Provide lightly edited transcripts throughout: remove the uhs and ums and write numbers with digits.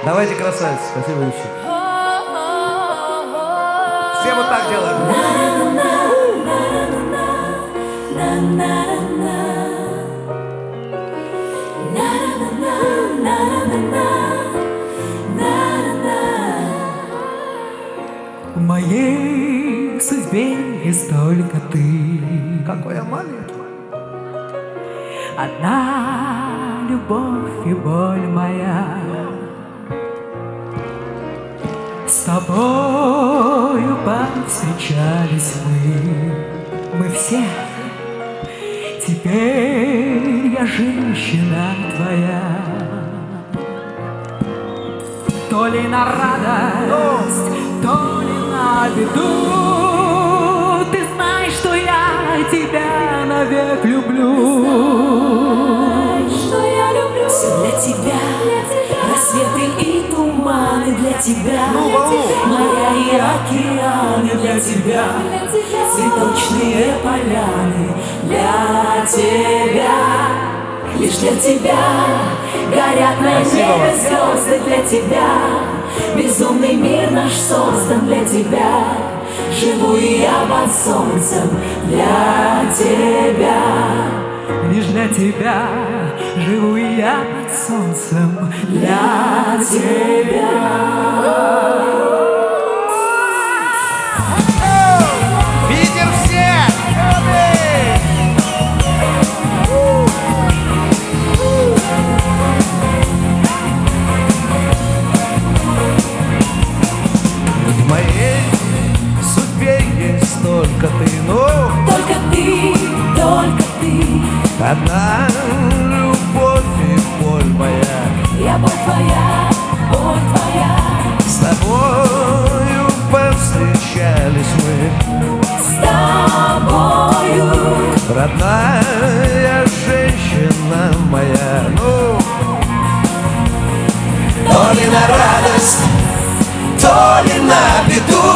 Давайте, красавицы, спасибо еще. Все вот так делаем. В моей судьбе есть только ты. Какой я маленький. Одна любовь и боль моя. С тобою повстречались мы все. Теперь я женщина твоя. То ли на радость, то ли на беду. Ты знаешь, что я тебя навек люблю. Что я люблю все для тебя, рассветы и туманы для тебя, моря и океаны для тебя, цветочные поляны для тебя, лишь для тебя горят на небе звезды для тебя, безумный мир наш создан для тебя, живу я под солнцем для тебя. Лишь для тебя живу я под солнцем для тебя. Питер всех! В моей судьбе есть только ты, Только ты, только ты. одна любовь и боль моя. Я боль твоя, боль твоя. С тобою повстречались мы, С тобою. родная женщина моя. То ли на радость, то ли на беду.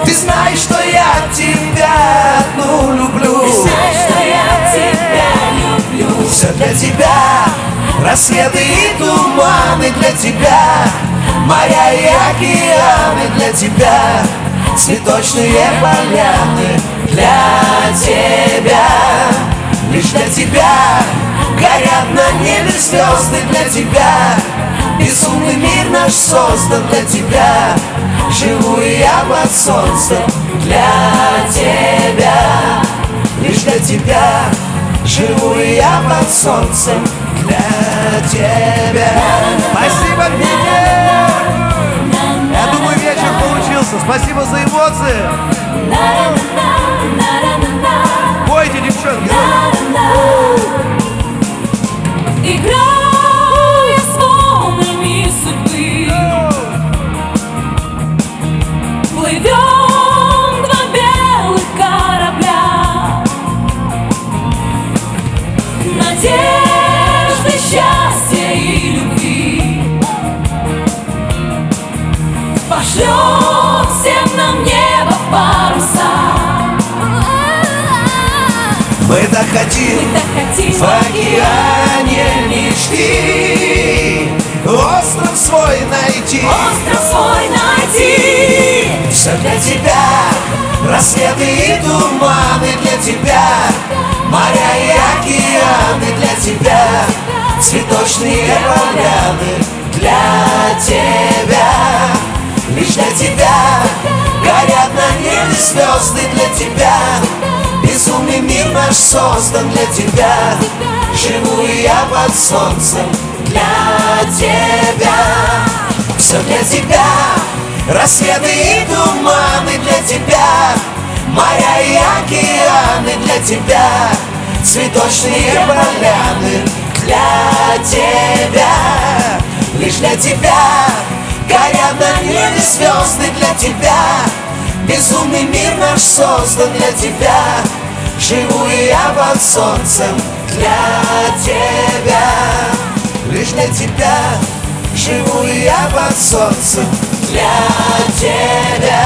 Ты знаешь, что я тебя одну люблю. Ты знаешь, что я тебя люблю. Все для тебя, рассветы и туманы для тебя, моря и океаны для тебя, цветочные поляны для тебя, лишь для тебя горят на небе звезды для тебя, безумный мир наш создан для тебя, живу я под солнцем для тебя, лишь для тебя живу я под солнцем для тебя. Спасибо, Питер! Я думаю, вечер получился. Спасибо за эмоции. Пойте, девчонки. Играя с волнами судьбы, плывем два белых корабля, надежды, счастья и любви. Пошлем всем нам небо в паруса. Мы так хотим в океане мечты остров свой найти. Остров свой найти. Все для тебя, рассветы и туманы для тебя, моря и океаны для тебя, цветочные поляны для тебя, лишь для тебя горят на небе звезды для тебя, безумный мир наш создан для тебя, живу я под солнцем для тебя. Все для тебя, рассветы и туманы для тебя, моря и океаны для тебя, цветочные поляны для тебя, лишь для тебя горят на небе звезды для тебя, безумный мир наш создан для тебя, живу я под солнцем для тебя, лишь для тебя живу я под солнцем для тебя.